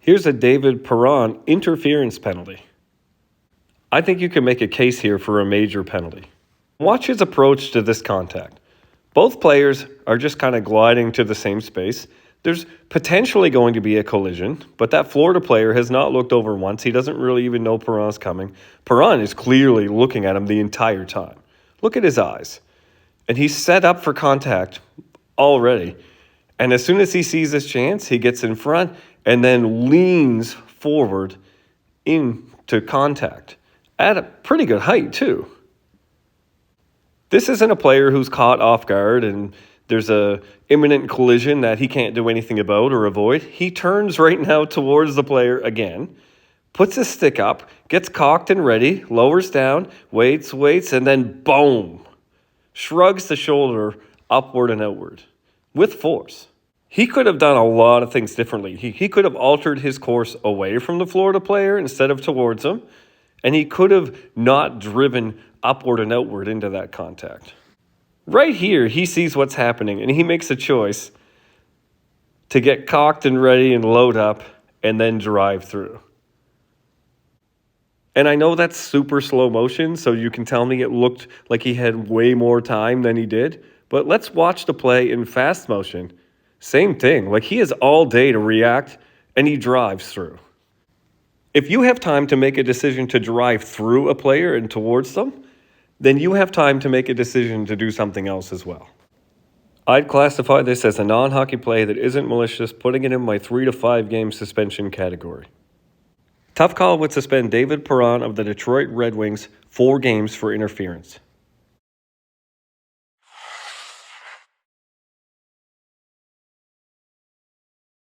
Here's a David Perron interference penalty. I think you can make a case here for a major penalty. Watch his approach to this contact. Both players are just kind of gliding to the same space. There's potentially going to be a collision, but that Florida player has not looked over once. He doesn't really even know Perron's coming. Perron is clearly looking at him the entire time. Look at his eyes. And he's set up for contact already. And as soon as he sees this chance, he gets in front and then leans forward into contact at a pretty good height too. This isn't a player who's caught off guard and there's a imminent collision that he can't do anything about or avoid. He turns right now towards the player again, puts his stick up, gets cocked and ready, lowers down, waits, and then boom, shrugs the shoulder upward and outward with force. He could have done a lot of things differently. He could have altered his course away from the Florida player instead of towards him, and he could have not driven upward and outward into that contact. Right here, he sees what's happening, and he makes a choice to get cocked and ready and load up and then drive through. And I know that's super slow motion, so you can tell me it looked like he had way more time than he did, but let's watch the play in fast motion. Same thing, like he has all day to react, and he drives through. If you have time to make a decision to drive through a player and towards them, then you have time to make a decision to do something else as well. I'd classify this as a non-hockey play that isn't malicious, putting it in my 3 to 5 game suspension category. Tough Call would suspend David Perron of the Detroit Red Wings 4 games for interference.